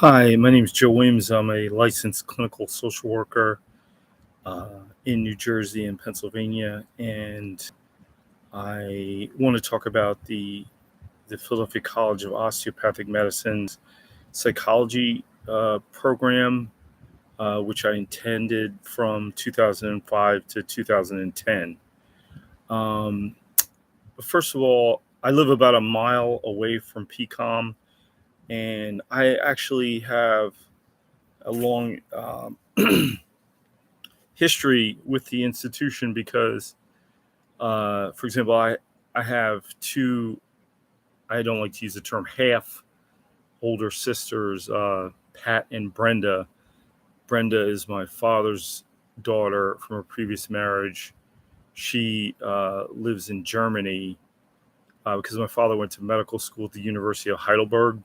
Hi, my name is Joe Williams. I'm a licensed clinical social worker in New Jersey and Pennsylvania, and I want to talk about the Philadelphia College of Osteopathic Medicine's psychology program, which I attended from 2005 to 2010. Um, First of all, I live about a mile away from PCOM, and I actually have a long history with the institution because, for example, I have two. I don't like to use the term half older sisters, Pat and Brenda. Brenda is my father's daughter from a previous marriage. She lives in Germany because my father went to medical school at the University of Heidelberg,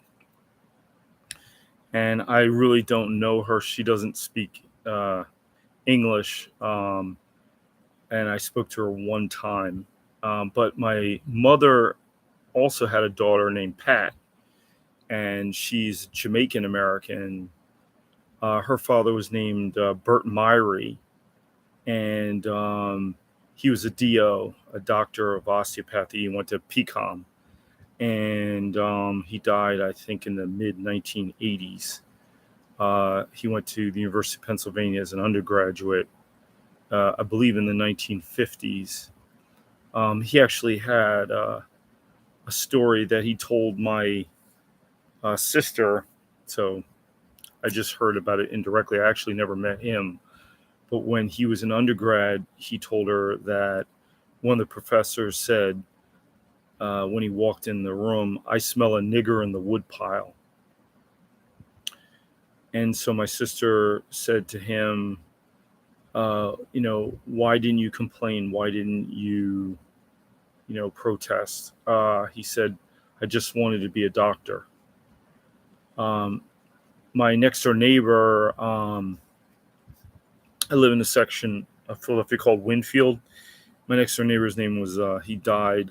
and I really don't know her. She doesn't speak English. And I spoke to her one time. But my mother also had a daughter named Pat, and she's Jamaican American. Her father was named Bert Myrie, and he was a DO, a doctor of osteopathy. He went to PCOM, and he died, I think, in the mid 1980s. He went to the University of Pennsylvania as an undergraduate, I believe, in the 1950s. He actually had a story that he told my sister. So I just heard about it indirectly. I actually never met him. But when he was an undergrad, he told her that one of the professors said, when he walked in the room, "I smell a nigger in the woodpile." And so my sister said to him, why didn't you complain? Why didn't you protest? He said, "I just wanted to be a doctor." My next door neighbor, I live in a section of Philadelphia called Winfield. My next door neighbor's name was, he died.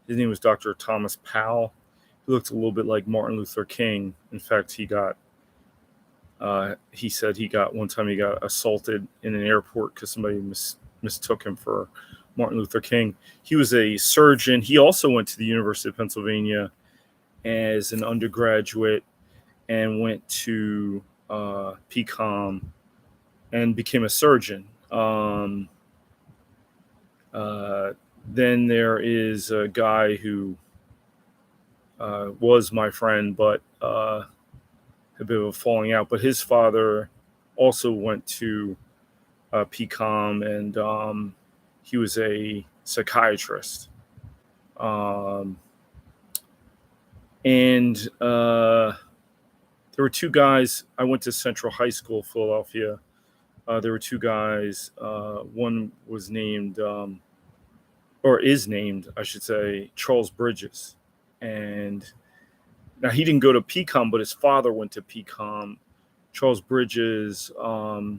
His name was Dr. Thomas Powell. He looked a little bit like Martin Luther King. In fact, he said one time he got assaulted in an airport because somebody mistook him for Martin Luther King. He was a surgeon. He also went to the University of Pennsylvania as an undergraduate and went to PCOM and became a surgeon. Then there is a guy who was my friend, but a bit of a falling out. But his father also went to PCOM, and he was a psychiatrist. And there were two guys. I went to Central High School, Philadelphia. There were two guys. One was named, or is named, I should say, Charles Bridges. And now he didn't go to PCOM, but his father went to PCOM. Charles Bridges, I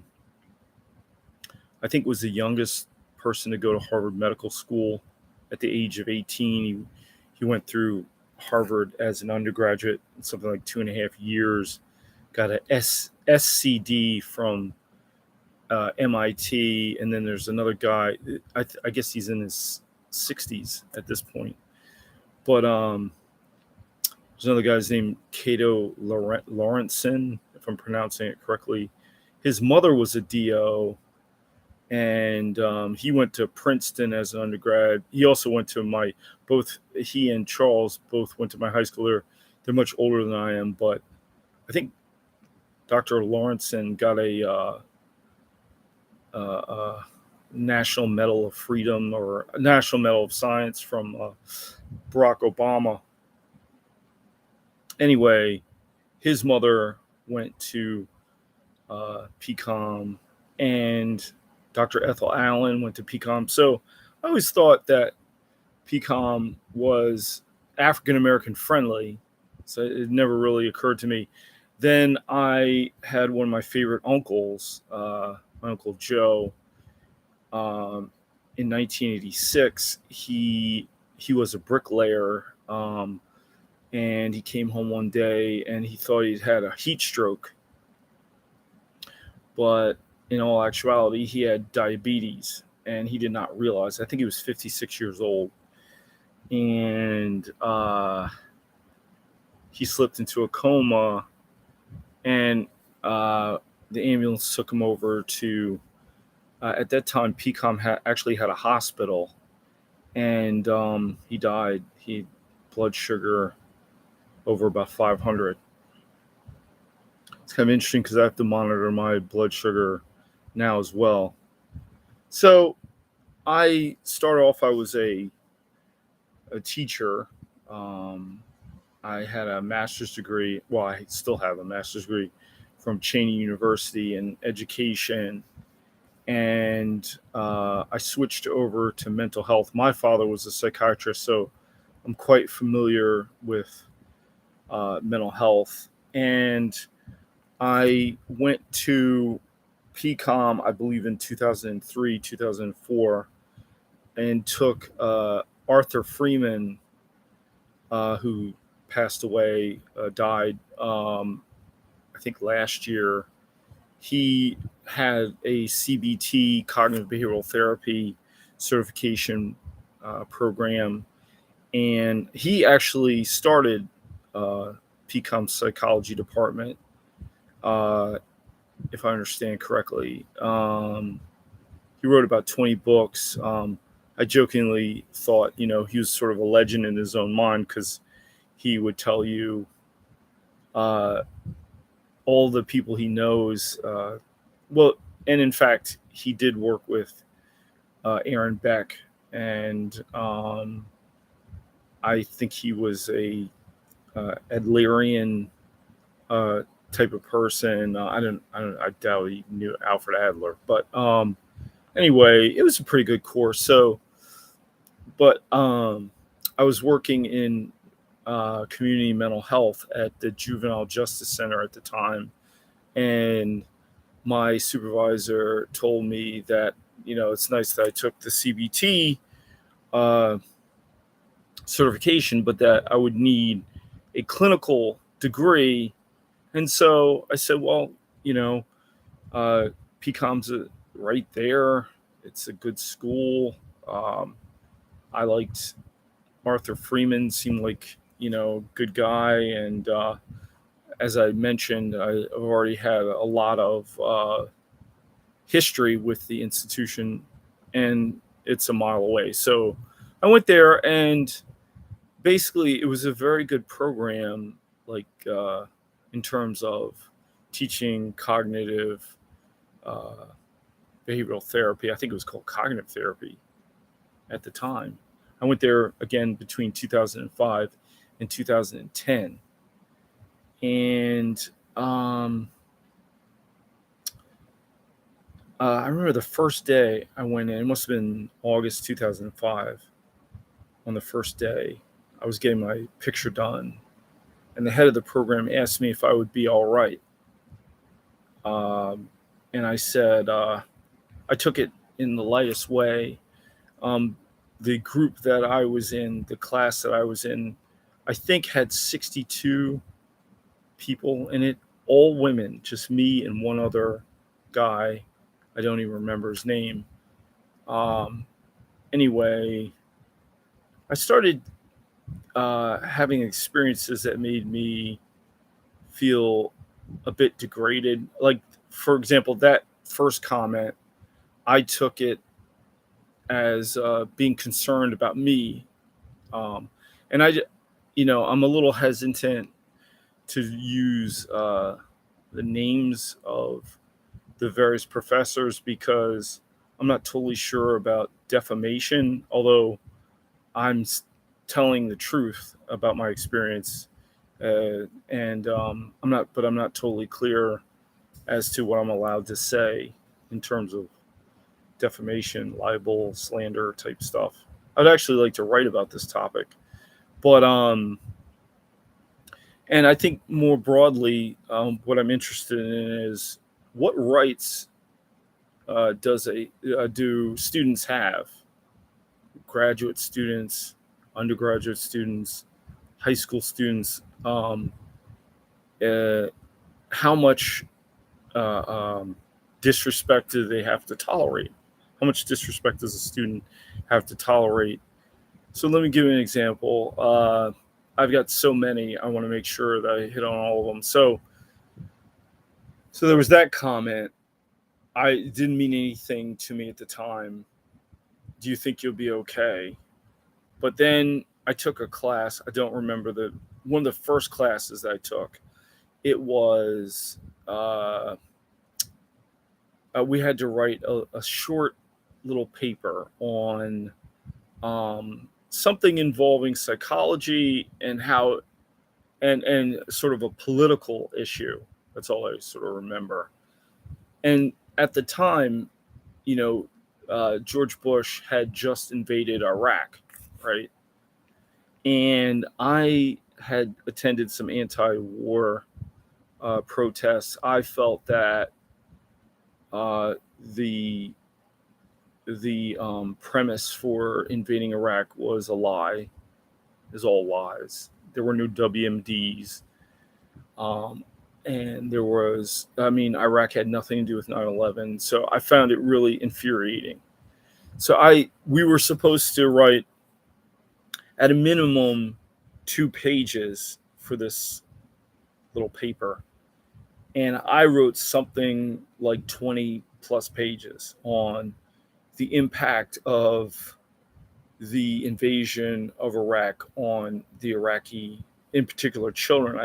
think, was the youngest person to go to Harvard Medical School at the age of 18. He went through Harvard as an undergraduate, something like 2.5 years, got a SCD from MIT, and then there's another guy, I guess he's in his 60s at this point, but there's another guy's named Cato Lawrenson, if I'm pronouncing it correctly. His mother was a DO, and he went to Princeton as an undergrad. He also went to he and Charles both went to my high school. They're much older than I am, but I think Dr. Lawrenson got a National Medal of Freedom or a National Medal of Science from Barack Obama. Anyway, his mother went to PCOM, and Dr. Ethel Allen went to PCOM. So I always thought that PCOM was African American friendly. So it never really occurred to me. Then I had one of my favorite uncles, my Uncle Joe. In 1986, he was a bricklayer and he came home one day and he thought he'd had a heat stroke, but in all actuality, he had diabetes, and he did not realize. I think he was 56 years old, and he slipped into a coma, and the ambulance took him over to. At that time, PCOM actually had a hospital, and he died. He blood sugar over about 500. It's kind of interesting because I have to monitor my blood sugar now as well. So I started off. I was a teacher. Um, I had a master's degree. Well, I still have a master's degree from Cheney University in education, and I switched over to mental health. My father was a psychiatrist, so I'm quite familiar with mental health. And I went to PCOM, I believe, in 2003, 2004, and took Arthur Freeman, who passed away, died, I think last year. He had a CBT, cognitive behavioral therapy certification program, and he actually started PCOM psychology department, if I understand correctly. He wrote about 20 books. I jokingly thought, he was sort of a legend in his own mind because he would tell you all the people he knows. Well, and in fact, he did work with Aaron Beck, and I think he was a Adlerian type of person. I doubt he knew Alfred Adler, but anyway, it was a pretty good course. So, but I was working in community mental health at the Juvenile Justice Center at the time, and my supervisor told me that it's nice that I took the CBT certification, but that I would need a clinical degree. And so I said, well, PCOM's right there. It's a good school. I liked Arthur Freeman, seemed like, good guy. And as I mentioned, I've already had a lot of history with the institution, and it's a mile away. So I went there, and basically it was a very good program, like in terms of teaching cognitive behavioral therapy. I think it was called cognitive therapy at the time. I went there again between 2005 and 2010. And I remember the first day I went in, it must have been August 2005. On the first day, I was getting my picture done, and the head of the program asked me if I would be all right. And I said, I took it in the lightest way. The group that I was in, the class that I was in, I think had 62 people in it, all women, just me and one other guy. I don't even remember his name. Anyway, I started having experiences that made me feel a bit degraded. Like, for example, that first comment, I took it as being concerned about me. And I'm a little hesitant to use the names of the various professors because I'm not totally sure about defamation, although I'm telling the truth about my experience. And I'm not totally clear as to what I'm allowed to say in terms of defamation, libel, slander type stuff. I'd actually like to write about this topic, but and I think more broadly, what I'm interested in is what rights do students have? Graduate students, undergraduate students, high school students how much disrespect do they have to tolerate? How much disrespect does a student have to tolerate? So let me give you an example. I've got so many. I want to make sure that I hit on all of them. So there was that comment. I didn't mean anything to me at the time. Do you think you'll be okay? But then I took a class. I don't remember one of the first classes that I took. It was we had to write a short little paper on something involving psychology and how and sort of a political issue. That's all I sort of remember. And at the time, George Bush had just invaded Iraq, right? And I had attended some anti-war protests. I felt that the premise for invading Iraq was a lie, is all lies. There were no WMDs. And there was, Iraq had nothing to do with 9/11. So I found it really infuriating. So we were supposed to write at a minimum 2 pages for this little paper. And I wrote something like 20 plus pages on the impact of the invasion of Iraq on the Iraqi, in particular, children.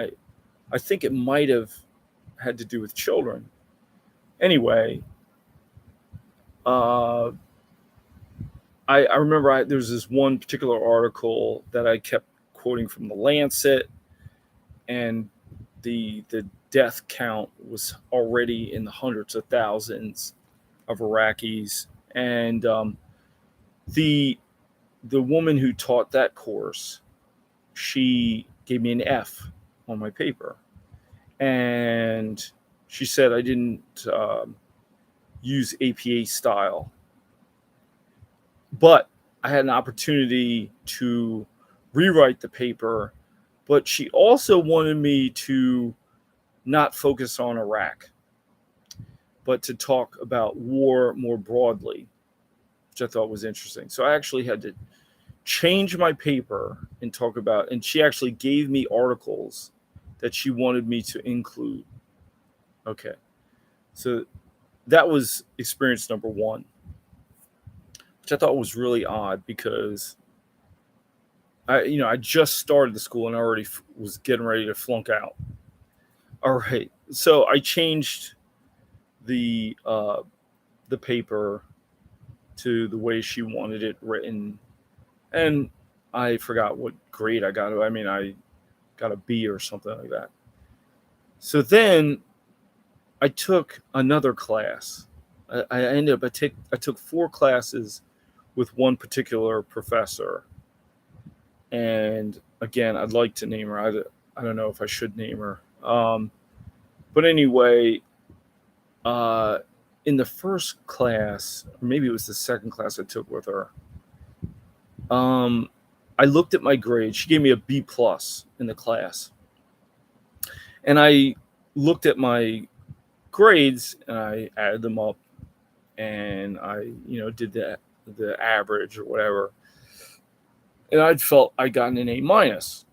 I think it might have had to do with children. Anyway, I remember there was this one particular article that I kept quoting from the Lancet, and the death count was already in the hundreds of thousands of Iraqis. And the woman who taught that course, she gave me an F on my paper. And she said I didn't use APA style. But I had an opportunity to rewrite the paper. But she also wanted me to not focus on Iraq, but to talk about war more broadly, which I thought was interesting. So I actually had to change my paper and talk about, and she actually gave me articles that she wanted me to include. Okay. So that was experience number 1, which I thought was really odd because I just started the school and I already was getting ready to flunk out. All right. So I changed the paper to the way she wanted it written, and I forgot what grade I got. I got a B or something like that. So then I took another class. I took 4 classes with one particular professor. And again, I'd like to name her. I don't know if I should name her. But anyway, in the first class, or maybe it was the second class I took with her, I looked at my grade. She gave me a B plus in the class. And I looked at my grades and I added them up and I, did the average or whatever. And I felt I got an A minus.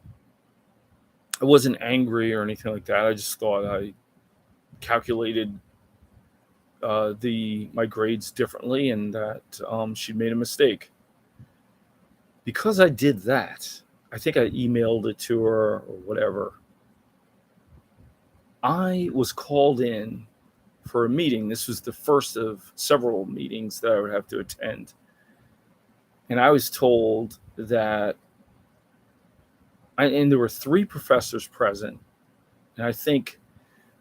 I wasn't angry or anything like that. I just thought I calculated my grades differently and that she'd made a mistake. Because I did that, I think I emailed it to her or whatever. I was called in for a meeting. This was the first of several meetings that I would have to attend. And I was told that, and there were 3 professors present. And I think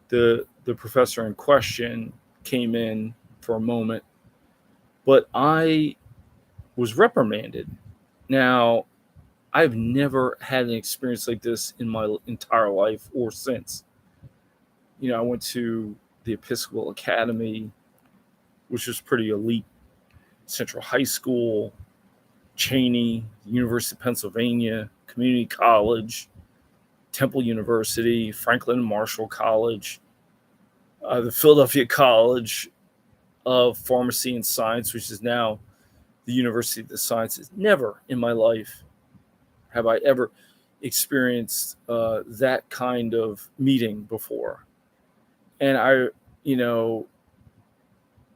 the professor in question came in for a moment, but I was reprimanded. Now, I've never had an experience like this in my entire life or since. I went to the Episcopal Academy, which was pretty elite, Central High School, Cheney, University of Pennsylvania, community college, Temple University, Franklin and Marshall College, the Philadelphia College of Pharmacy and Science, which is now the University of the Sciences. Never in my life have I ever experienced that kind of meeting before. And I, you know,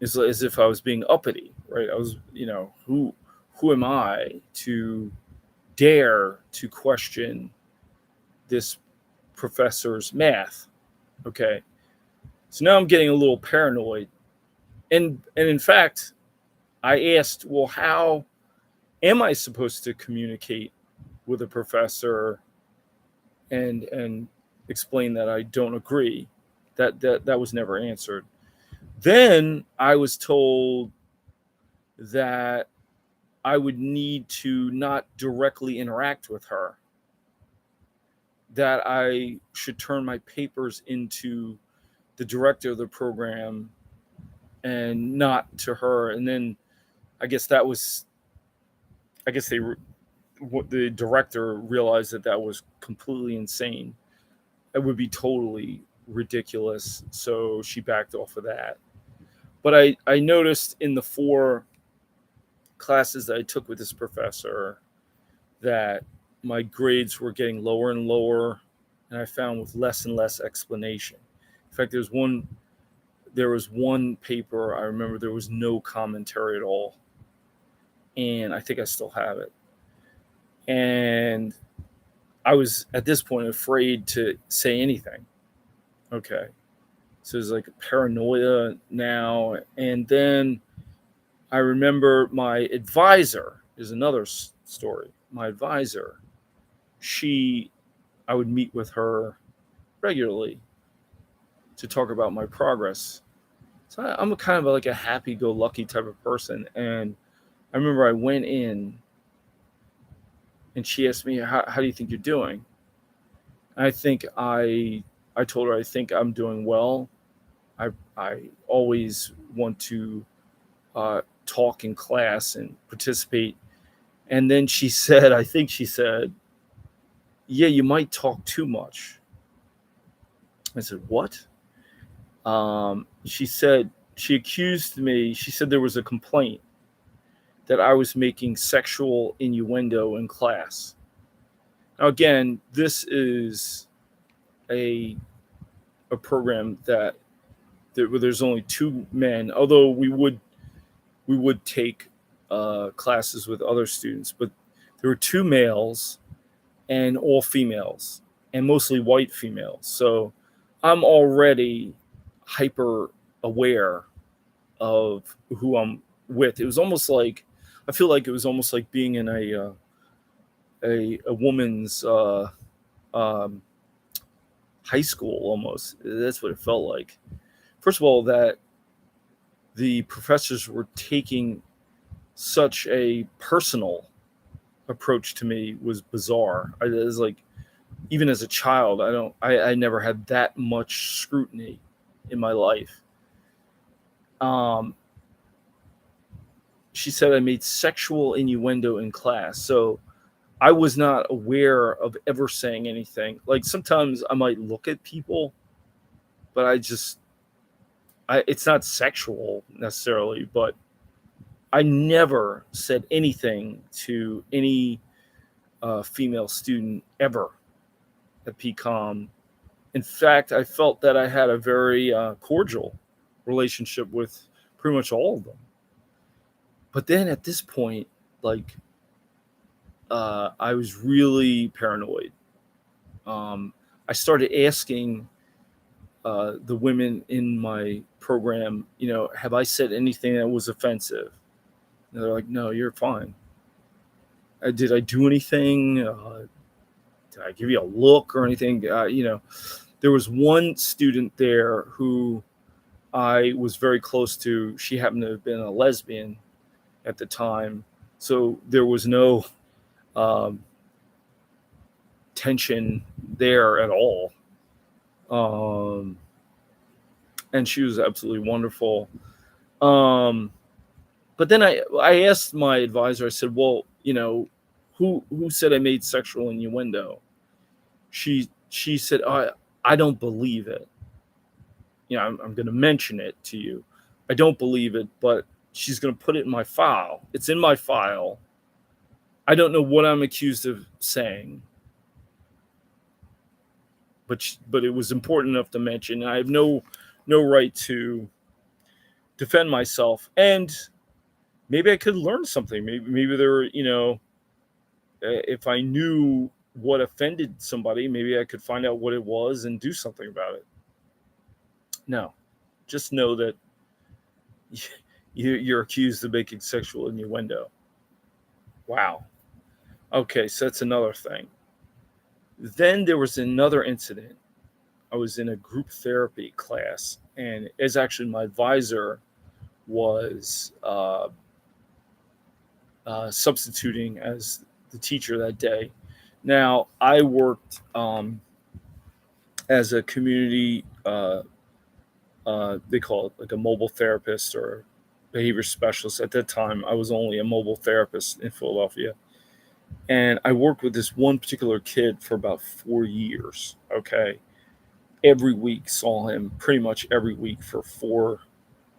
it's as if I was being uppity, right? I was, who am I to dare to question this professor's math? Okay. So now I'm getting a little paranoid. And in fact, I asked, well, how am I supposed to communicate with a professor and explain that I don't agree? That was never answered. Then I was told that I would need to not directly interact with her, that I should turn my papers into the director of the program and not to her. And then I guess that was, I guess they, the director realized that that was completely insane. It would be totally ridiculous. So she backed off of that. But I noticed in the 4 classes that I took with this professor that my grades were getting lower and lower, and I found with less and less explanation. In fact, there was one paper I remember there was no commentary at all, and I think I still have it. And I was at this point afraid to say anything. Okay, so it's like paranoia now. And then I remember my advisor is another story. My advisor, I would meet with her regularly to talk about my progress. So I'm kind of like a happy-go-lucky type of person. And I remember I went in and she asked me, how do you think you're doing? And I told her I think I'm doing well. I always want to talk in class and participate. And then she said, I think she said, yeah, you might talk too much. I said, what? She said, she accused me, she said there was a complaint that I was making sexual innuendo in class. Now, again, this is a program that where there's only 2 men, although we would take classes with other students, but there were 2 males and all females, and mostly white females. So I'm already hyper aware of who I'm with. It was almost like, I feel like it was almost like being in a woman's um, high school almost. That's what it felt like. First of all, that the professors were taking such a personal approach to me was bizarre. It was like, even as a child, I never had that much scrutiny in my life. She said I made sexual innuendo in class. So I was not aware of ever saying anything. Like sometimes I might look at people, but it's not sexual necessarily, but I never said anything to any female student ever at PCOM. In fact, I felt that I had a very cordial relationship with pretty much all of them. But then at this point, like, I was really paranoid. I started asking the women in my program, have I said anything that was offensive? And they're like, no, you're fine. Did I do anything? Did I give you a look or anything? There was one student there who I was very close to. She happened to have been a lesbian at the time. So there was no tension there at all. And she was absolutely wonderful. But then I asked my advisor, I said, well, who said I made sexual innuendo? She she said, I don't believe it. I'm going to mention it to you. I don't believe it, but she's going to put it in my file. It's in my file. I don't know what I'm accused of saying, but it was important enough to mention. I have no right to defend myself, and maybe I could learn something. Maybe there were, if I knew what offended somebody, maybe I could find out what it was and do something about it. No, just know that you're accused of making sexual innuendo. Wow. Okay, so that's another thing. Then there was another incident. I was in a group therapy class, and as actually my advisor was substituting as the teacher that day. Now, I worked as a community, they call it like a mobile therapist or behavior specialist. At that time, I was only a mobile therapist in Philadelphia. And I worked with this one particular kid for about 4 years. Okay. Every week, saw him pretty much every week for 4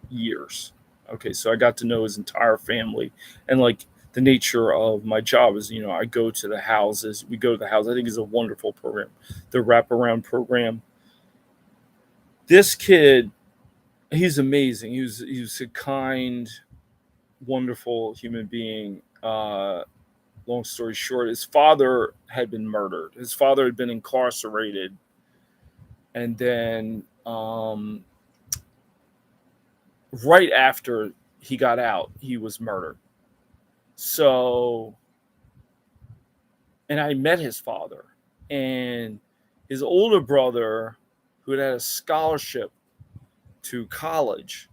years. Okay. So I got to know his entire family. And like the nature of my job is, I go to the houses. We go to the house. I think it's a wonderful program. The wraparound program. This kid, he's amazing. He was a kind, wonderful human being. Long story short, his father had been murdered. His father had been incarcerated, and then right after he got out, he was murdered. So, and I met his father, and his older brother, who had a scholarship to college,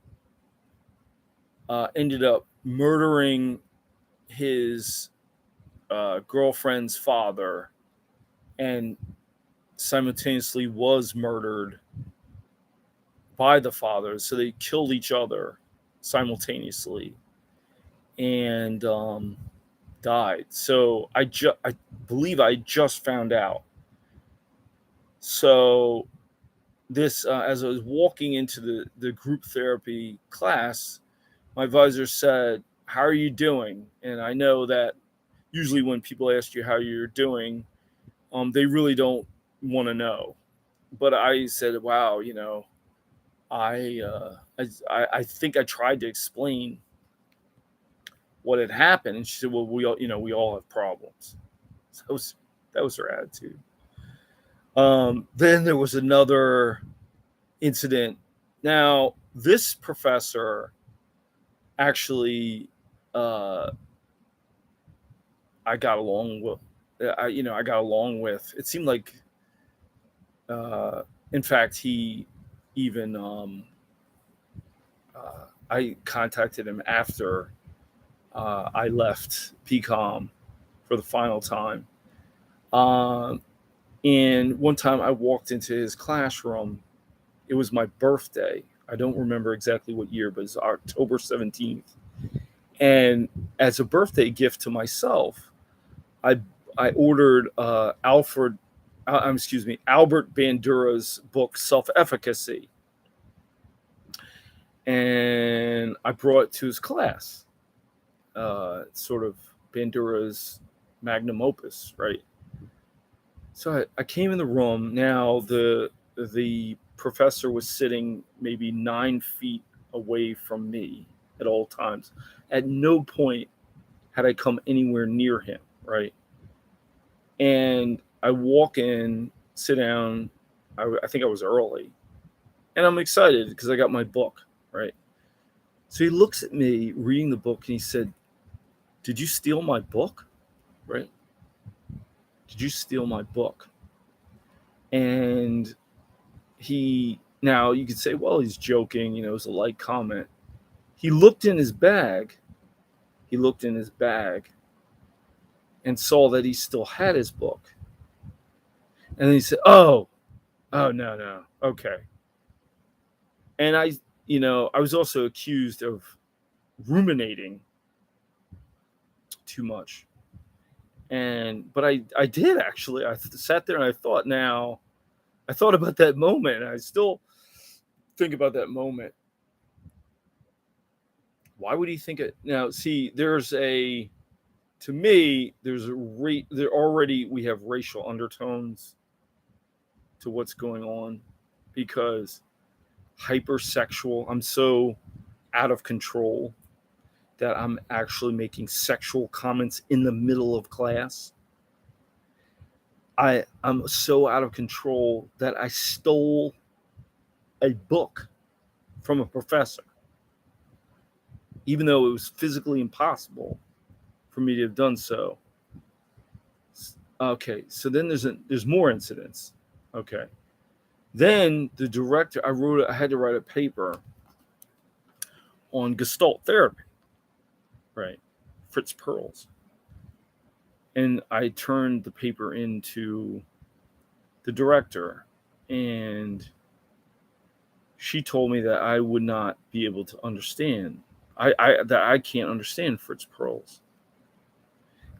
ended up murdering his girlfriend's father, and simultaneously was murdered by the father. So they killed each other simultaneously and died. So I believe I just found out. So this, as I was walking into the group therapy class, my advisor said, "How are you doing?" And I know that usually when people ask you how you're doing, they really don't want to know. But I said, "Wow, I think I tried to explain what had happened." And she said, "Well, we all have problems." So that was her attitude. Then there was another incident. Now, this professor actually, I got along with. I got along with. It seemed like, in fact, he even I contacted him after I left PCOM for the final time. And one time I walked into his classroom. It was my birthday. I don't remember exactly what year, but it's October 17th. And as a birthday gift to myself, I I ordered Albert Bandura's book Self Efficacy, and I brought it to his class. Sort of Bandura's magnum opus, right? So I came in the room. Now the professor was sitting maybe 9 feet away from me at all times. At no point had I come anywhere near him, right? And I walk in, sit down. I think I was early, and I'm excited because I got my book, right? So he looks at me reading the book, and he said, "Did you steal my book?" Right? "Did you steal my book?" And now you could say, well, he's joking, it was a light comment. He looked in his bag. He looked in his bag and saw that he still had his book. And then he said, oh, no. Okay. And I was also accused of ruminating too much. But I did actually. I sat there and I thought, now, I thought about that moment. I still think about that moment. Why would he think it? Now, see, to me, there already we have racial undertones to what's going on because hypersexual. I'm so out of control that I'm actually making sexual comments in the middle of class. I'm so out of control that I stole a book from a professor, even though it was physically impossible for me to have done so. Okay, so then there's more incidents. Okay, then the director, I had to write a paper on Gestalt therapy, right? Fritz Perls, and I turned the paper into the director, and she told me that I would not be able to understand. That I can't understand Fritz Perls.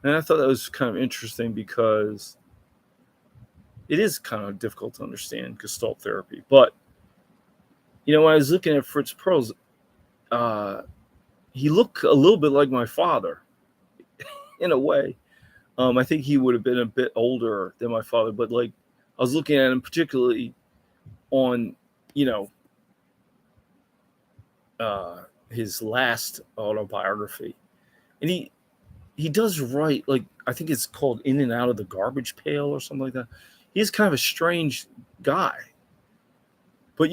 And I thought that was kind of interesting because it is kind of difficult to understand Gestalt therapy. But, when I was looking at Fritz Perls, he looked a little bit like my father in a way. I think he would have been a bit older than my father, but like I was looking at him particularly on, his last autobiography. And he does write, like, I think it's called In and Out of the Garbage Pail or something like that. He's kind of a strange guy. But,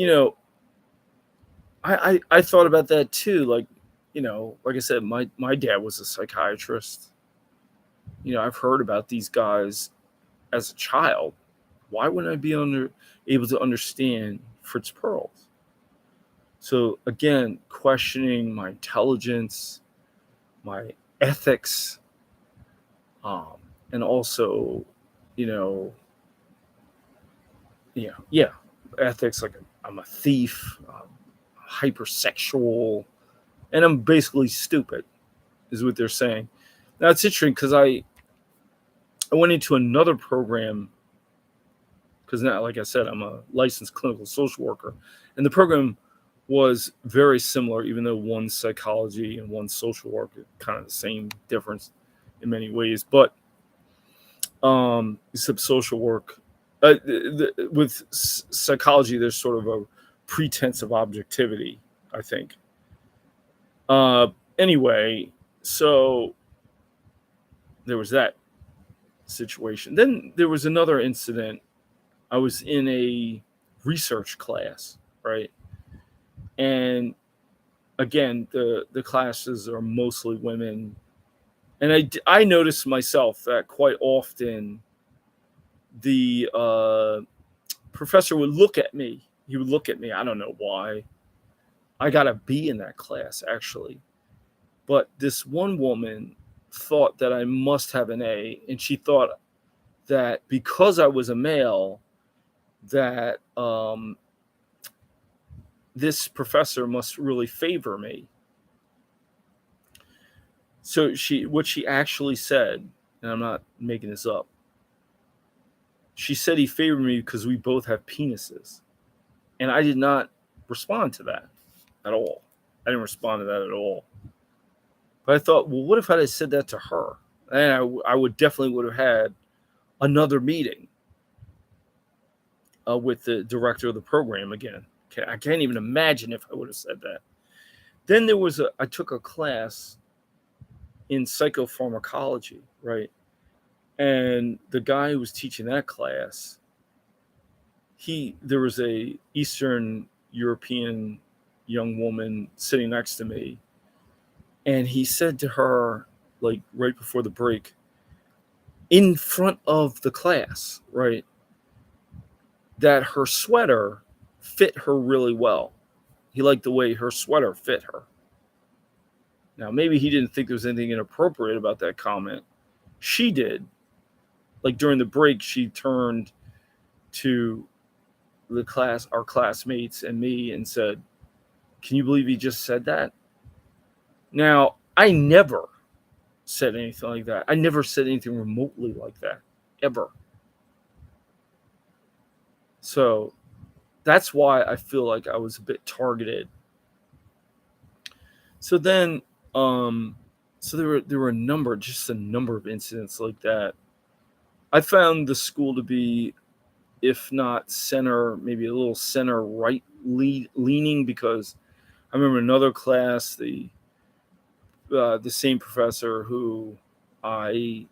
I thought about that too. Like, like I said, my dad was a psychiatrist. I've heard about these guys as a child. Why wouldn't I be able to understand Fritz Perls? So again, questioning my intelligence, my ethics, and also, ethics. Like I'm a thief, hypersexual, and I'm basically stupid, is what they're saying. Now it's interesting because I went into another program because now, like I said, I'm a licensed clinical social worker, and the program was very similar, even though one's psychology and one's social work are kind of the same difference in many ways. But except social work, with psychology, there's sort of a pretense of objectivity, I think. Anyway, so there was that situation. Then there was another incident. I was in a research class, right? And again, the classes are mostly women. And I noticed myself that quite often the professor would look at me. He would look at me. I don't know why. I got a B in that class, actually. But this one woman thought that I must have an A. And she thought that because I was a male, that this professor must really favor me. So what she actually said, and I'm not making this up, she said he favored me because we both have penises. And I did not respond to that at all. I didn't respond to that at all. But I thought, well, what if I had said that to her? And I would have had another meeting with the director of the program again. I can't even imagine if I would have said that. Then I took a class in psychopharmacology, right? And the guy who was teaching that class, there was a Eastern European young woman sitting next to me, and he said to her, like right before the break, in front of the class, right, that her sweater fit her really well. He liked the way her sweater fit her. Now, maybe he didn't think there was anything inappropriate about that comment. She did. Like during the break, she turned to our classmates and me and said, "Can you believe he just said that?" Now, I never said anything like that. I never said anything remotely like that, ever. So that's why I feel like I was a bit targeted. So then, um, so there were just a number of incidents like that. I found the school to be, if not center, maybe a little center right leaning, because I remember another class, the same professor who I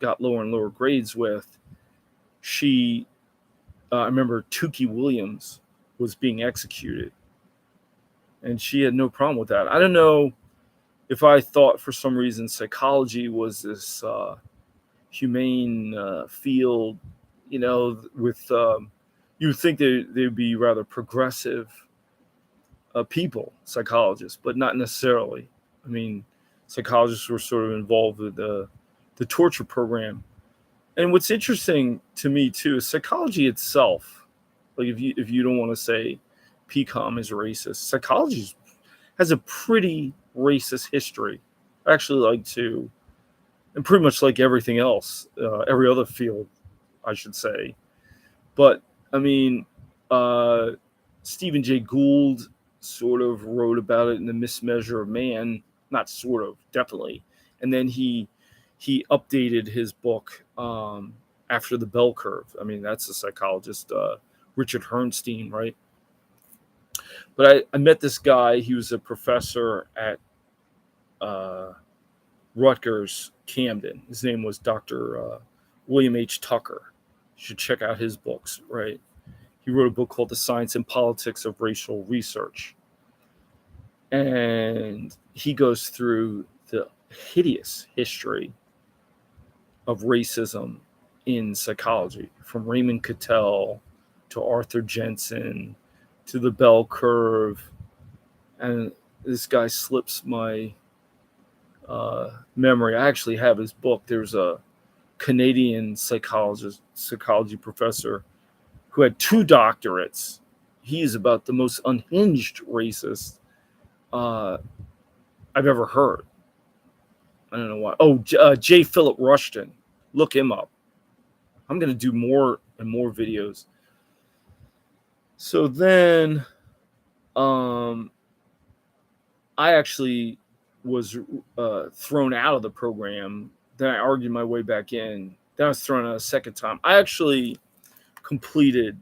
got lower and lower grades with, she, I remember Tukey Williams was being executed, and she had no problem with that. I don't know if I thought for some reason psychology was this humane field, with you would think they'd be rather progressive people, psychologists, but not necessarily. I mean, psychologists were sort of involved with the torture program. And what's interesting to me too is psychology itself. Like if you don't want to say PCOM is racist, psychology has a pretty racist history. I actually like to, and pretty much like everything else, every other field, I should say. But I mean, uh, Stephen Jay Gould sort of wrote about it in The Mismeasure of Man, not sort of, definitely. And then he updated his book after the bell curve. I mean, that's a psychologist, Richard Herrnstein, right? But I met this guy. He was a professor at uh, Rutgers Camden. His name was Dr. William H. Tucker. You should check out his books, right? He wrote a book called The Science and Politics of Racial Research. And he goes through the hideous history of racism in psychology, from Raymond Cattell to Arthur Jensen to the bell curve. And this guy slips my memory. I actually have his book. There's a Canadian psychology professor who had 2 doctorates. He is about the most unhinged racist uh, I've ever heard. I don't know why. Oh, J. Philip Rushton. Look him up. I'm going to do more and more videos. So then, um, I actually was thrown out of the program. Then I argued my way back in. Then I was thrown out a second time. I actually completed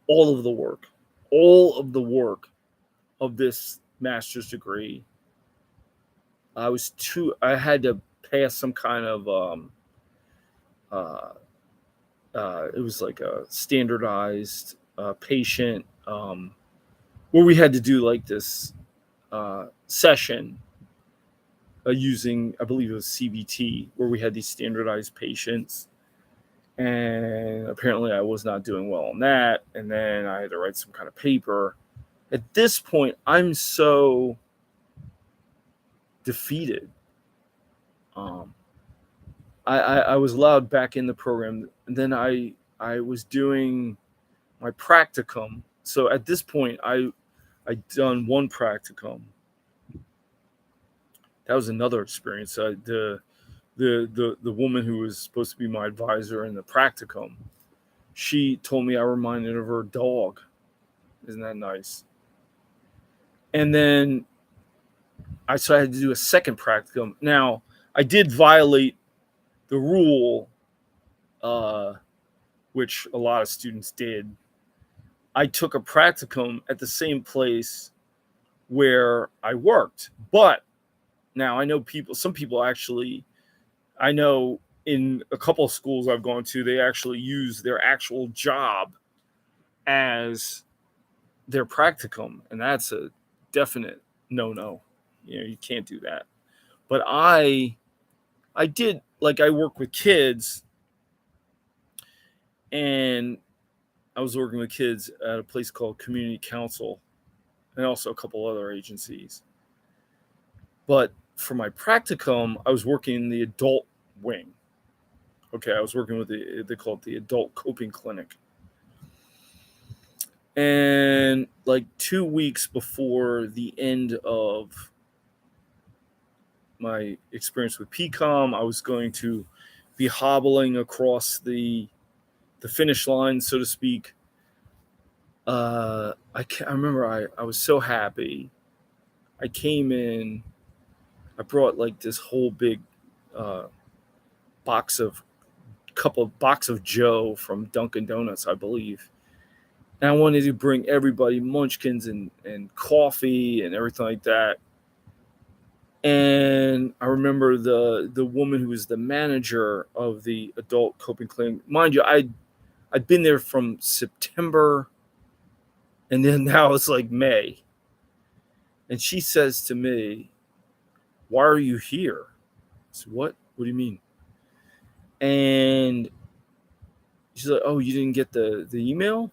all of the work, all of the work of this master's degree. I had to pass some kind of, uh, it was like a standardized patient, where we had to do like this session using, I believe it was CBT, where we had these standardized patients. And apparently I was not doing well on that. And then I had to write some kind of paper. At this point, I'm so defeated. Um, I was allowed back in the program. And then I was doing my practicum. So at this point, I'd done one practicum. That was another experience. The woman who was supposed to be my advisor in the practicum, she told me I reminded her of her dog. Isn't that nice? And then I had to do a second practicum. Now, I did violate the rule, uh, which a lot of students did. I took a practicum at the same place where I worked. But now I know some people actually, I know in a couple of schools I've gone to, they actually use their actual job as their practicum. And that's a definite no. You can't do that. But I did, like, I work with kids, and I was working with kids at a place called Community Council, and also a couple other agencies. But for my practicum, I was working in the adult wing. Okay, I was working with they call it the Adult Coping Clinic. And like 2 weeks before the end of my experience with PCOM, I was going to be hobbling across the the finish line, so to speak. I remember I was so happy. I came in. I brought like this whole big uh, box of box of Joe from Dunkin' Donuts, I believe. And I wanted to bring everybody munchkins and coffee and everything like that. And I remember the woman who was the manager of the adult coping clinic. Mind you, I'd been there from September, and then now it's like May. And she says to me, "Why are you here?" I said, "What? What do you mean?" And she's like, "Oh, you didn't get the email?"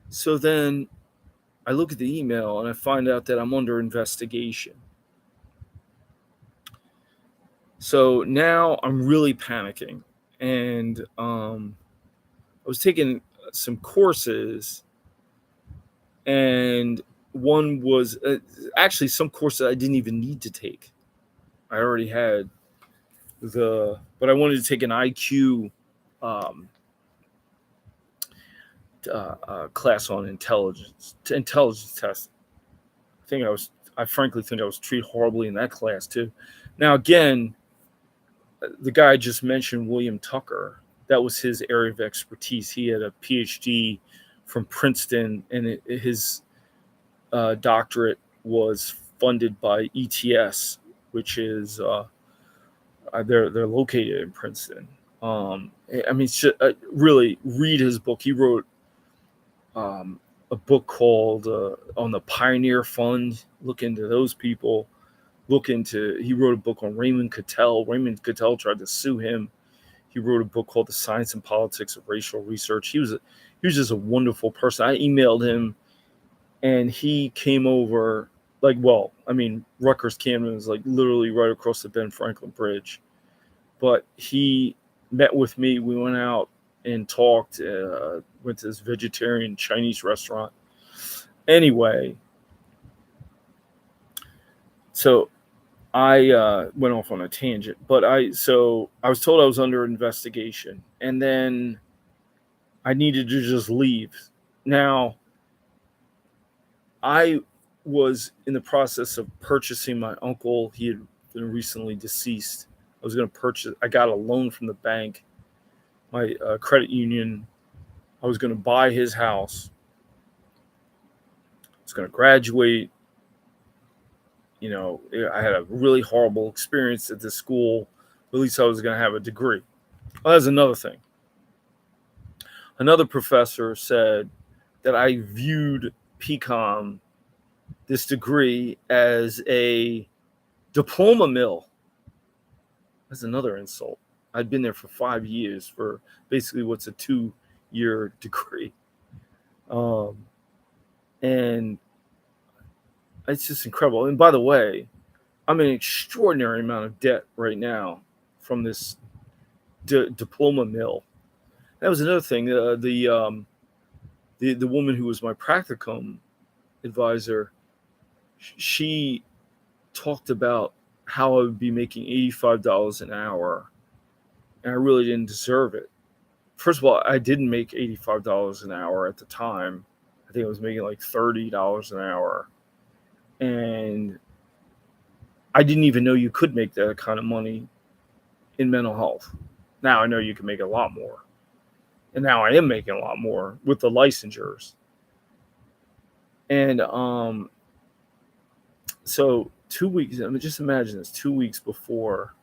So then I look at the email and I find out that I'm under investigation. So now I'm really panicking. And I was taking some courses, and one was actually some courses I didn't even need to take. I already had but I wanted to take an IQ um, class on intelligence test. I frankly think I was treated horribly in that class too. Now, again, the guy I just mentioned, William Tucker, that was his area of expertise. He had a PhD from Princeton, and his doctorate was funded by ETS, which is they're located in Princeton. I mean, really read his book. He wrote a book called on the Pioneer Fund. Look into those people. He wrote a book on Raymond Cattell. Raymond Cattell tried to sue him. He wrote a book called The Science and Politics of Racial Research. He was just a wonderful person. I emailed him, and he came over. Rutgers Camden is like literally right across the Ben Franklin Bridge. But he met with me. We went out and talked. Went to this vegetarian Chinese restaurant. Anyway, so I went off on a tangent, but I was told I was under investigation, and then I needed to just leave. Now, I was in the process of purchasing my uncle. He had been recently deceased. I was going to purchase. I got a loan from the bank, my credit union. I was going to buy his house. I was going to graduate. You know, I had a really horrible experience at this school. At least I was going to have a degree. Well, that's another thing. Another professor said that I viewed PCOM, this degree, as a diploma mill. That's another insult. I'd been there for 5 years for basically what's a 2-year degree. And it's just incredible. And by the way, I'm in an extraordinary amount of debt right now from this diploma mill. That was another thing. The woman who was my practicum advisor, she talked about how I would be making $85 an hour, and I really didn't deserve it. First of all, I didn't make $85 an hour at the time. I think I was making like $30 an hour. And I didn't even know you could make that kind of money in mental health. Now I know you can make a lot more. And now I am making a lot more with the licensures. And so 2 weeks, I mean, just imagine this, 2 weeks before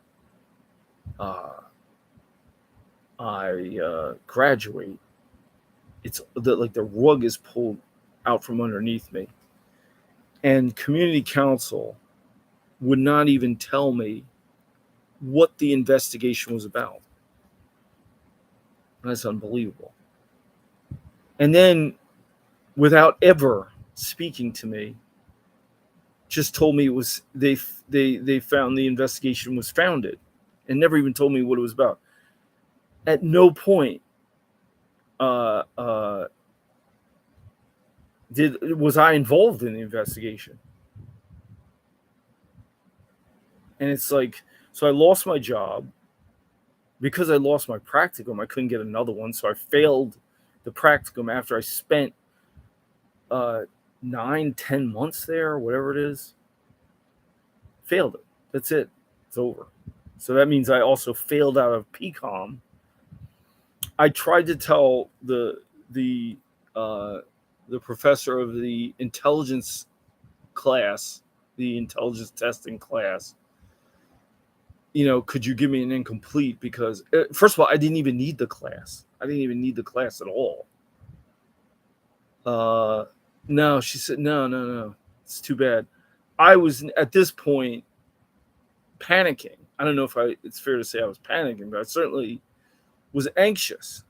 I graduate, it's like the rug is pulled out from underneath me. And community council would not even tell me what the investigation was about. That's unbelievable. And then, without ever speaking to me, just told me it was they found the investigation was founded, and never even told me what it was about. At no point was I involved in the investigation. And it's like, so I lost my job. because I lost my practicum, I couldn't get another one. So I failed the practicum after I spent 9-10 months there, whatever it is. Failed it. That's it. It's over. So that means I also failed out of PCOM. I tried to tell uh, the professor of the intelligence class, the intelligence testing class, could you give me an incomplete? Because first of all, I didn't even need the class. I didn't even need the class at all. No, she said, no. It's too bad. I was at this point panicking. I don't know if it's fair to say I was panicking, but I certainly was anxious.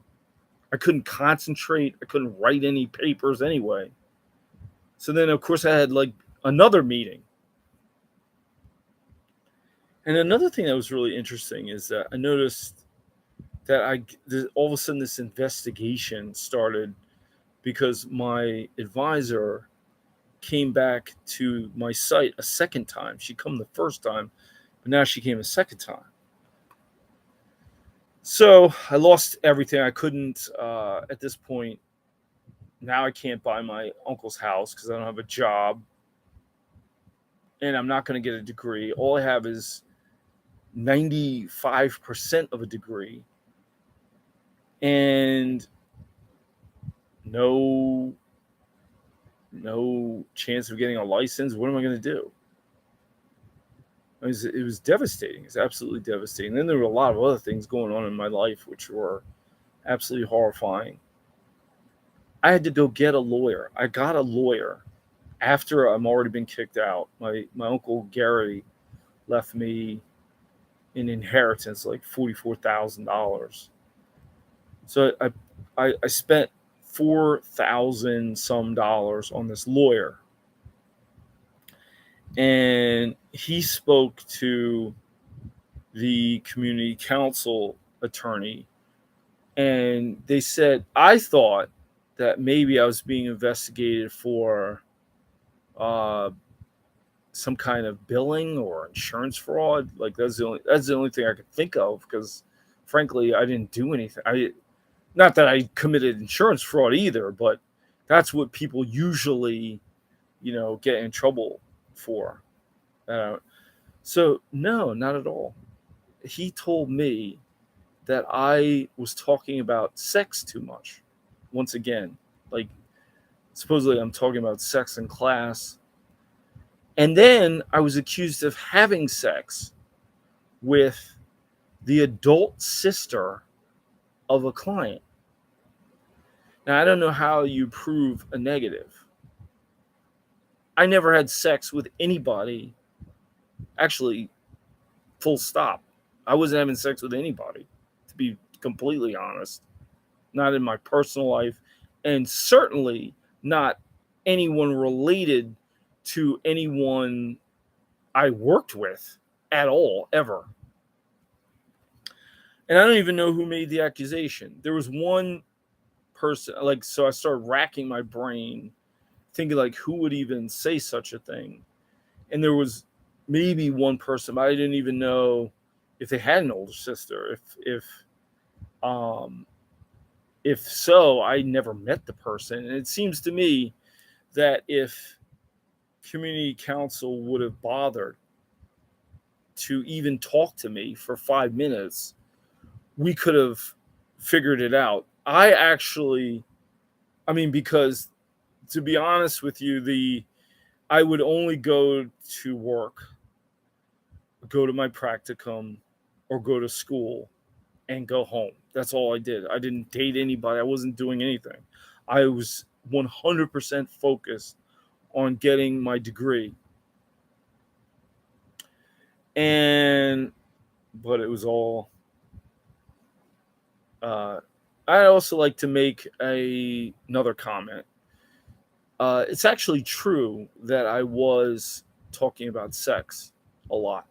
I couldn't concentrate. I couldn't write any papers anyway. So then, of course, I had like another meeting. And another thing that was really interesting is that I noticed that all of a sudden this investigation started because my advisor came back to my site a second time. She come the first time, but now she came a second time. So I lost everything. I couldn't, at this point, now I can't buy my uncle's house because I don't have a job. And I'm not going to get a degree. All I have is 95% of a degree. And no chance of getting a license. What am I going to do? It was devastating. It's absolutely devastating. And then there were a lot of other things going on in my life which were absolutely horrifying. I had to go get a lawyer. I got a lawyer after I'm already been kicked out. My uncle Gary left me an inheritance like $44,000. So I spent $4,000 some on this lawyer, and he spoke to the community council attorney, and they said I thought that maybe I was being investigated for some kind of billing or insurance fraud. Like that's the only thing I could think of, because frankly I didn't do anything. Not that I committed insurance fraud either, but that's what people usually, get in trouble for. So no, not at all. He told me that I was talking about sex too much. Once again, like supposedly I'm talking about sex in class. And then I was accused of having sex with the adult sister of a client. Now, I don't know how you prove a negative. I never had sex with anybody. Actually, full stop. I wasn't having sex with anybody, to be completely honest. Not in my personal life, and certainly not anyone related to anyone I worked with at all, ever. And I don't even know who made the accusation. There was one person, so I started racking my brain, thinking like, who would even say such a thing? And there was maybe one person, but I didn't even know if they had an older sister. If so, I never met the person. And it seems to me that if community council would have bothered to even talk to me for 5 minutes, we could have figured it out. Because to be honest with you, I would only go to work, go to my practicum, or go to school and go home. That's all I did. I didn't date anybody. I wasn't doing anything. I was 100% focused on getting my degree. But it was all. I'd also like to make another comment. It's actually true that I was talking about sex a lot.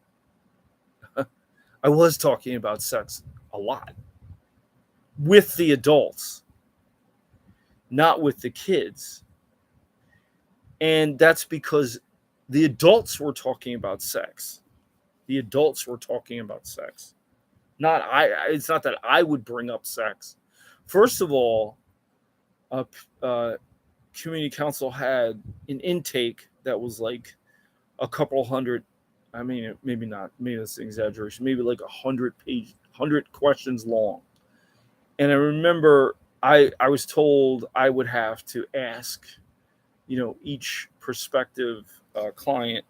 I was talking about sex a lot with the adults, not with the kids. And that's because the adults were talking about sex. The adults were talking about sex. It's not that I would bring up sex. First of all, community council had an intake that was like a couple hundred. I mean, maybe not. Maybe that's an exaggeration. Maybe like 100 questions long. And I remember I was told I would have to ask, each prospective client,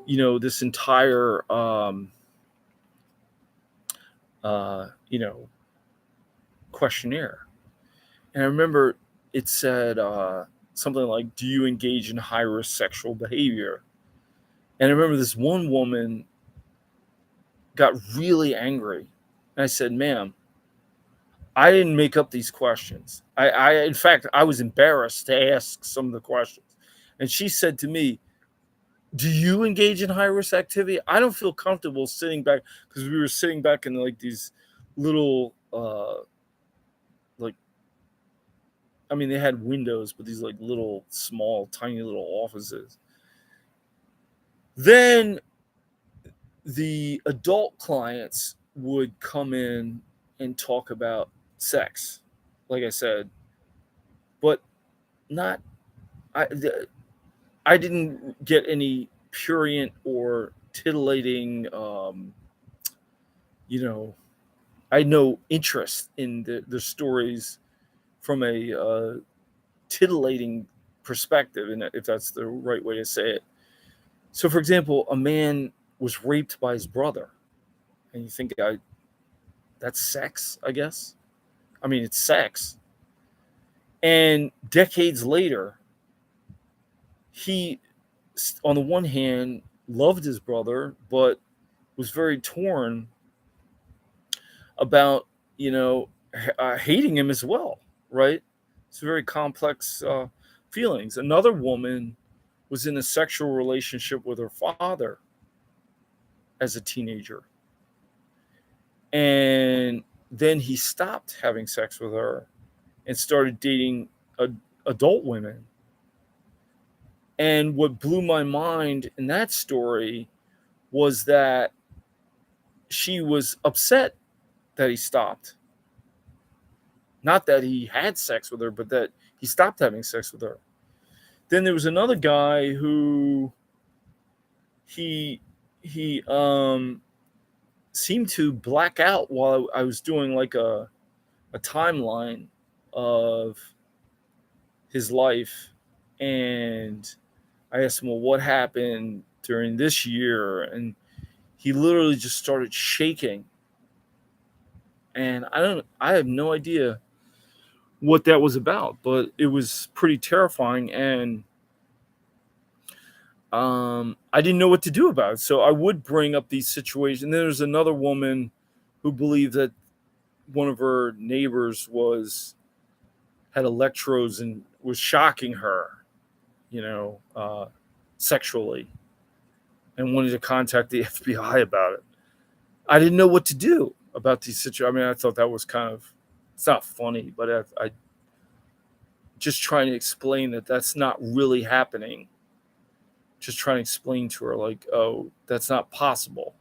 this entire you know questionnaire. And I remember it said something like, "Do you engage in high risk sexual behavior?" And I remember this one woman got really angry. And I said, "Ma'am, I didn't make up these questions. In fact, I was embarrassed to ask some of the questions." And she said to me, "Do you engage in high risk activity? I don't feel comfortable sitting back," because we were sitting back in like these little, like, I mean, they had windows, but these like little, small, tiny little offices. Then the adult clients would come in and talk about sex, like I said, but not. I didn't get any prurient or titillating. I had no interest in the stories from a titillating perspective, and if that's the right way to say it. So, for example, a man was raped by his brother, and you think, that's sex, I guess. I mean, it's sex. And decades later, he, on the one hand, loved his brother, but was very torn about, hating him as well, right? It's very complex feelings. Another woman was in a sexual relationship with her father as a teenager. And then he stopped having sex with her and started dating adult women. And what blew my mind in that story was that she was upset that he stopped. Not that he had sex with her, but that he stopped having sex with her. Then there was another guy who he seemed to black out while I was doing like a timeline of his life. And I asked him, "Well, what happened during this year?" And he literally just started shaking. And I have no idea what that was about, but it was pretty terrifying. And I didn't know what to do about it. So I would bring up these situations. And then there's another woman who believed that one of her neighbors had electrodes and was shocking her, sexually, and wanted to contact the FBI about it. I didn't know what to do about these situations. I mean, I thought that was it's not funny, but I just trying to explain that that's not really happening. Just trying to explain to her, like, oh, that's not possible.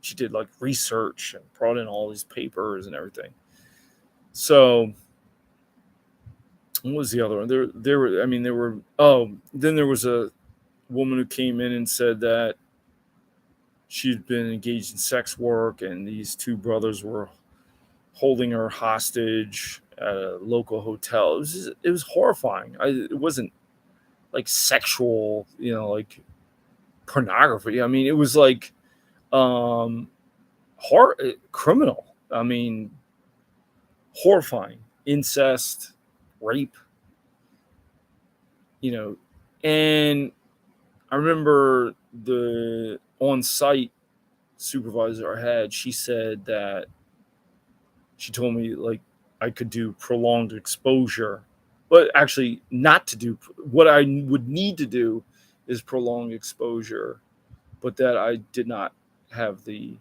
She did like research and brought in all these papers and everything. So what was the other one? Then there was a woman who came in and said that she'd been engaged in sex work, and these two brothers were holding her hostage at a local hotel. It was horrifying. It wasn't like sexual, like pornography. I mean, it was like criminal. I mean, horrifying. Incest, rape, and I remember the on-site supervisor I had, she said that she told me, like, I could do prolonged exposure, but actually not to do what I would need to do is prolonged exposure, but that I did not have the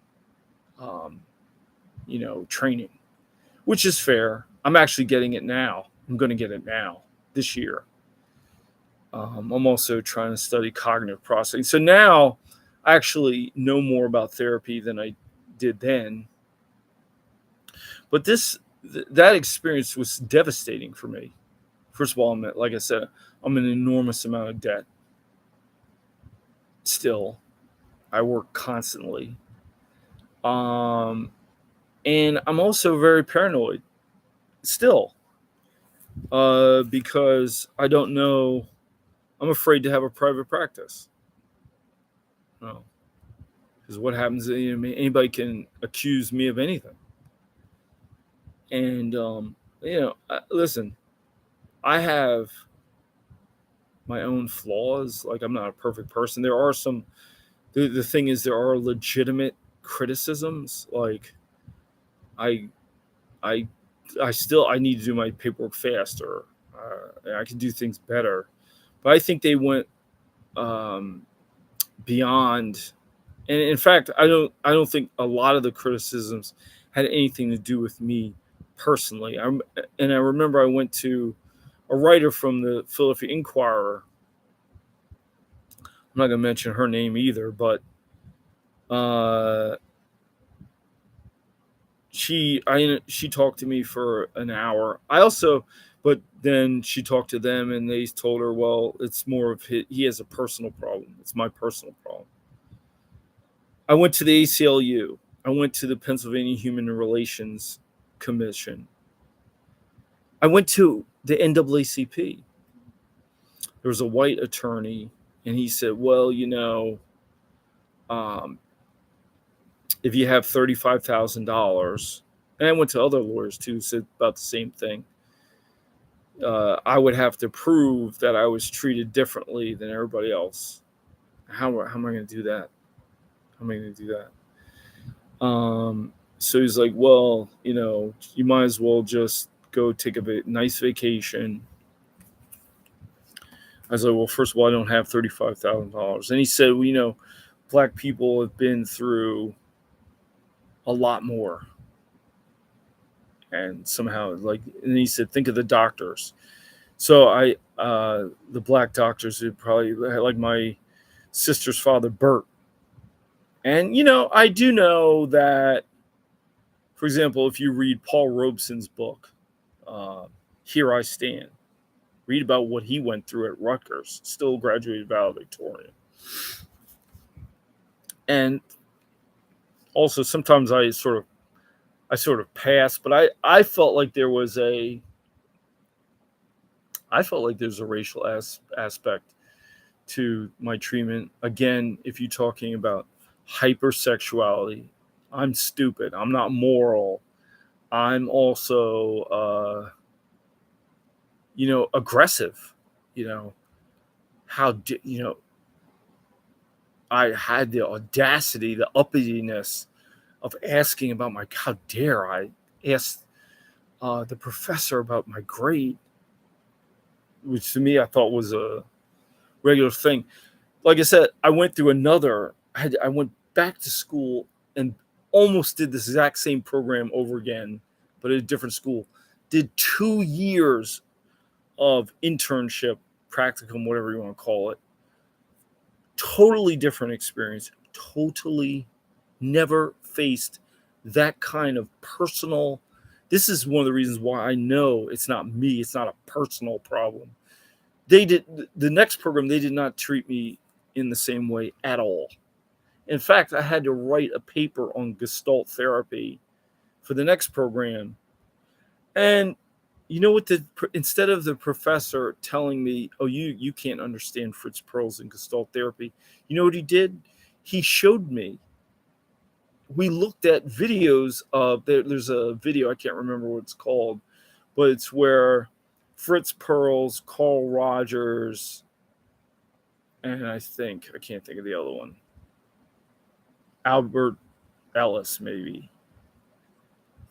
training, which is fair. I'm actually getting it now. I'm going to get it now this year. I'm also trying to study cognitive processing. So now I actually know more about therapy than I did then. But that experience was devastating for me. First of all, like I said, I'm in an enormous amount of debt. Still, I work constantly, um, and I'm also very paranoid. Still, because I don't know. I'm afraid to have a private practice. No, because what happens? Anybody can accuse me of anything. And listen, I have my own flaws. Like, I'm not a perfect person. There are some. The thing is, there are legitimate criticisms. Like, I I I need to do my paperwork faster. I can do things better, but I think they went um, beyond. And in fact, I don't think a lot of the criticisms had anything to do with me personally. And I remember I went to a writer from the Philadelphia Inquirer. I'm not going to mention her name either, but uh, she talked to me for an hour. But then she talked to them, and they told her, well, it's more of he has a personal problem. It's my personal problem. I went to the ACLU. I went to the Pennsylvania Human Relations Commission. I went to the NAACP. There was a white attorney, and he said, well, um, if you have $35,000, and I went to other lawyers too, who said about the same thing. I would have to prove that I was treated differently than everybody else. How am I going to do that? How am I going to do that? So he's like, well, you might as well just go take a nice vacation. I was like, well, first of all, I don't have $35,000. And he said, well, black people have been through a lot more. And somehow, and he said, think of the doctors. So the black doctors who probably, like my sister's father, Bert. And, I do know that, for example, if you read Paul Robeson's book, Here I Stand, read about what he went through at Rutgers, still graduated valedictorian. And also sometimes I sort of pass, but I felt like there's a racial aspect to my treatment. Again, if you're talking about hypersexuality, I'm stupid. I'm not moral. I'm also, aggressive. How I had the audacity, the uppityness of asking about how dare I ask the professor about my grade, which to me I thought was a regular thing. Like I said, I went through I went back to school and almost did this exact same program over again, but at a different school. Did 2 years of internship, practicum, whatever you want to call it. Totally different experience. Totally never faced that kind of personal. This is one of the reasons why I know it's not me. It's not a personal problem. The next program, they did not treat me in the same way at all. In fact, I had to write a paper on Gestalt therapy for the next program. And you know what? Instead of the professor telling me, "Oh, you can't understand Fritz Perls and Gestalt therapy," you know what he did? He showed me. We looked at videos of there's a video, I can't remember what it's called, but it's where Fritz Perls, Carl Rogers, and I can't think of the other one, Albert Ellis maybe.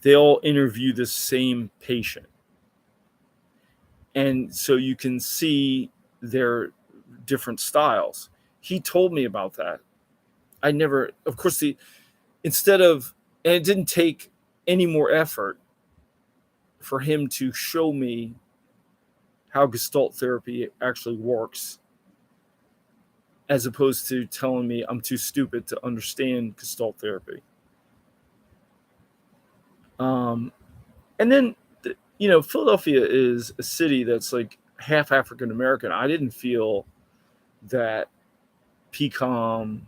They all interview the same patient. And so you can see their different styles. He told me about that. I never, of course, and it didn't take any more effort for him to show me how Gestalt therapy actually works, as opposed to telling me I'm too stupid to understand Gestalt therapy. And then, Philadelphia is a city that's like half African American. I didn't feel that PCOM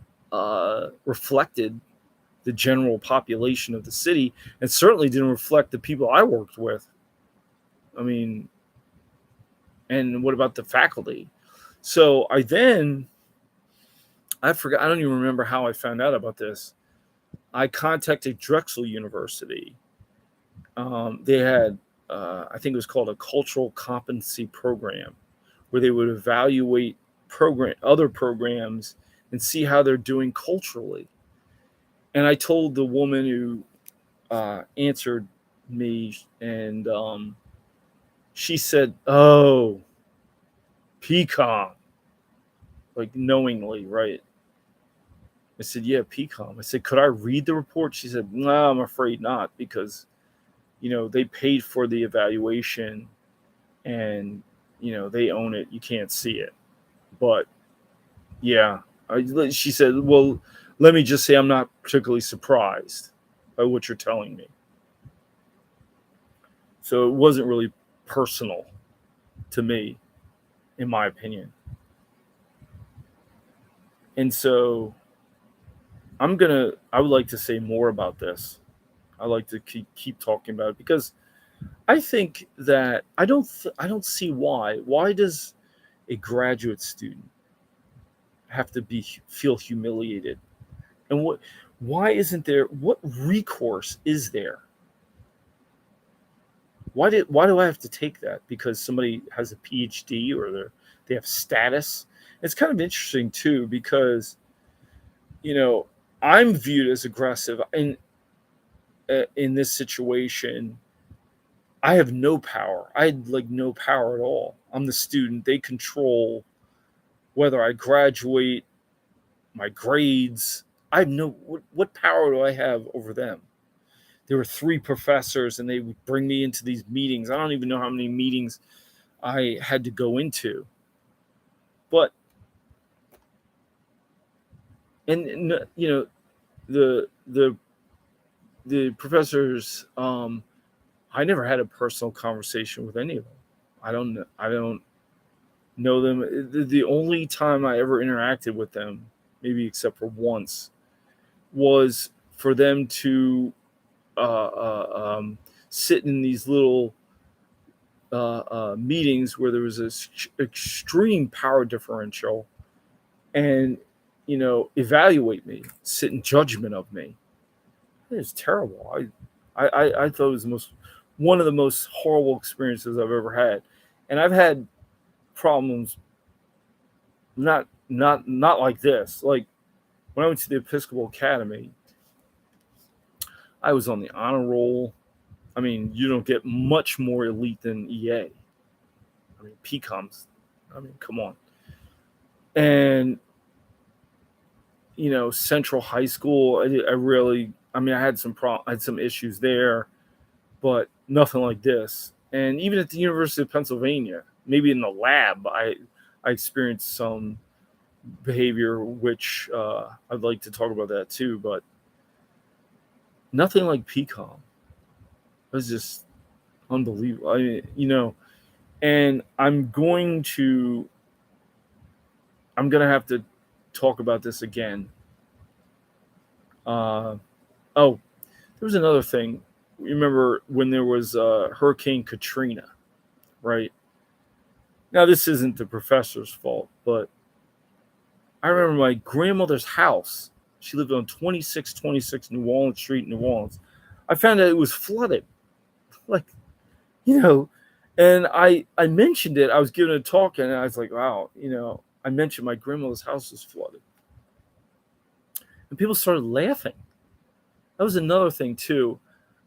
reflected the general population of the city, and certainly didn't reflect the people I worked with. I mean, and what about the faculty? So I forgot, I don't even remember how I found out about this. I contacted Drexel University. They had, I think it was called a cultural competency program, where they would evaluate other programs and see how they're doing culturally. And I told the woman who answered me, and she said, "Oh, PCOM," like knowingly, right? I said, "Yeah, PCOM." I said, "Could I read the report?" She said, "No, I'm afraid not, because they paid for the evaluation, and they own it. You can't see it." But yeah, she said, "Well, let me just say I'm not particularly surprised by what you're telling me." So it wasn't really personal to me, in my opinion. And so I would like to say more about this. I like to keep talking about it, because I think that I don't see why does a graduate student have to feel humiliated, and why isn't there, what recourse is there? Why do I have to take that because somebody has a PhD, or they have status? It's kind of interesting too, because you know I'm viewed as aggressive in this situation. I have no power. I had like no power at all. I'm the student. They control whether I graduate, my grades. I have no what power do I have over them? There were three professors, and they would bring me into these meetings. I don't even know how many meetings I had to go into. But and the the the professors, I never had a personal conversation with any of them. I don't know them. The only time I ever interacted with them, maybe except for once, was for them to sit in these little meetings where there was this extreme power differential, and evaluate me, sit in judgment of me. It was terrible. I thought it was one of the most horrible experiences I've ever had, and I've had problems, not like this. Like when I went to the Episcopal Academy, I was on the honor roll. I mean, you don't get much more elite than EA. I mean, PCOMs. I mean, come on. And Central High School, I had I had some issues there, but nothing like this. And even at the University of Pennsylvania, maybe in the lab, I experienced some behavior, which I'd like to talk about that too, but nothing like PCOM. It was just unbelievable. I mean, and I'm gonna have to talk about this again. Oh, there was another thing. Remember when there was Hurricane Katrina, right? Now this isn't the professor's fault, but I remember my grandmother's house. She lived on 2626 New Orleans Street, New Orleans. I found out it was flooded. Like, you know, and I mentioned it. I was giving a talk, and I was like, wow, I mentioned my grandmother's house was flooded. And people started laughing. That was another thing, too.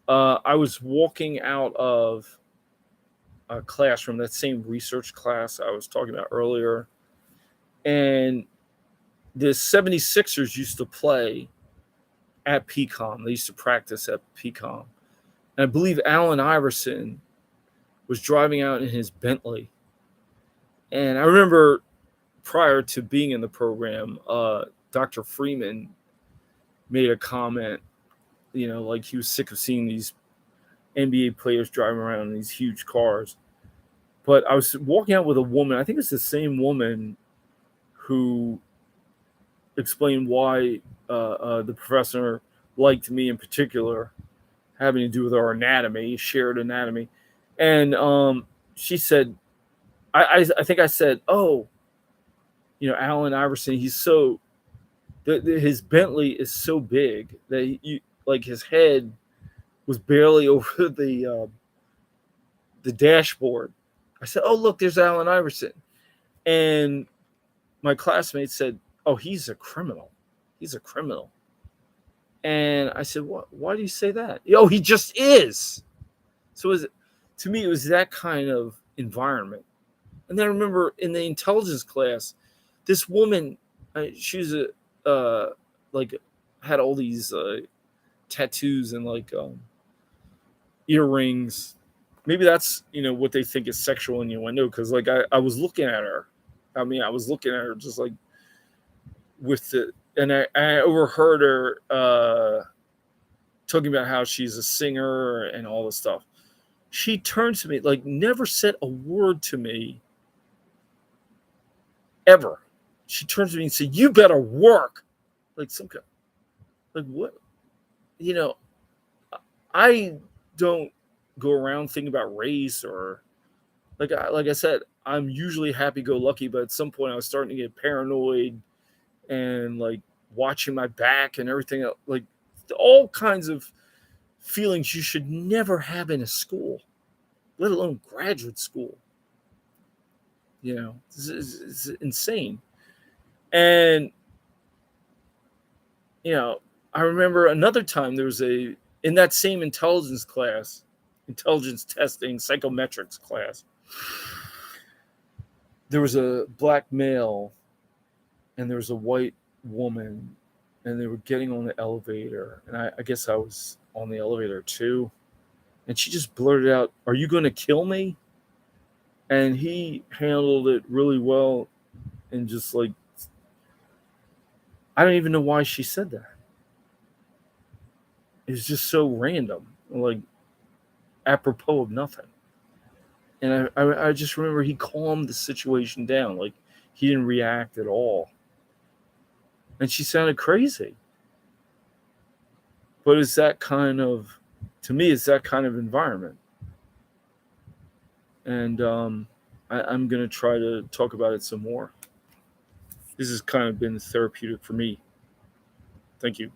I was walking out of a classroom, that same research class I was talking about earlier, and the 76ers used to play at PCOM. They used to practice at PCOM. And I believe Allen Iverson was driving out in his Bentley. And I remember prior to being in the program, Dr. Freeman made a comment, like he was sick of seeing these NBA players driving around in these huge cars. But I was walking out with a woman. I think it's the same woman who explained why the professor liked me in particular, having to do with our anatomy, shared anatomy. And she said, I think I said, oh, Allen Iverson, he's so, his Bentley is so big that like his head was barely over the dashboard. I said, oh, look, there's Allen Iverson. And my classmate said, oh, he's a criminal. He's a criminal. And I said, what? Why do you say that? Oh, he just is. So to me, it was that kind of environment. And then I remember in the intelligence class, this woman, she was like had all these tattoos and like earrings. Maybe that's what they think is sexual innuendo, because like I was looking at her. I mean, I was looking at her just like with the, and I overheard her talking about how she's a singer and all this stuff. She turned to me, like never said a word to me ever. She turned to me and said, "You better work." Like some kind, like what? I don't go around thinking about race or like I said, I'm usually happy-go-lucky, but at some point I was starting to get paranoid and like watching my back and everything else, like all kinds of feelings you should never have in a school, let alone graduate school. It's insane. And I remember another time there was in that same intelligence class, intelligence testing, psychometrics class, there was a black male and there was a white woman, and they were getting on the elevator, and I guess I was on the elevator too, and she just blurted out, "Are you going to kill me?" And he handled it really well, and just like, I don't even know why she said that. It was just so random, like apropos of nothing. And I just remember he calmed the situation down, like he didn't react at all. And she sounded crazy. But it's that kind of, to me, it's that kind of environment. And I'm going to try to talk about it some more. This has kind of been therapeutic for me. Thank you.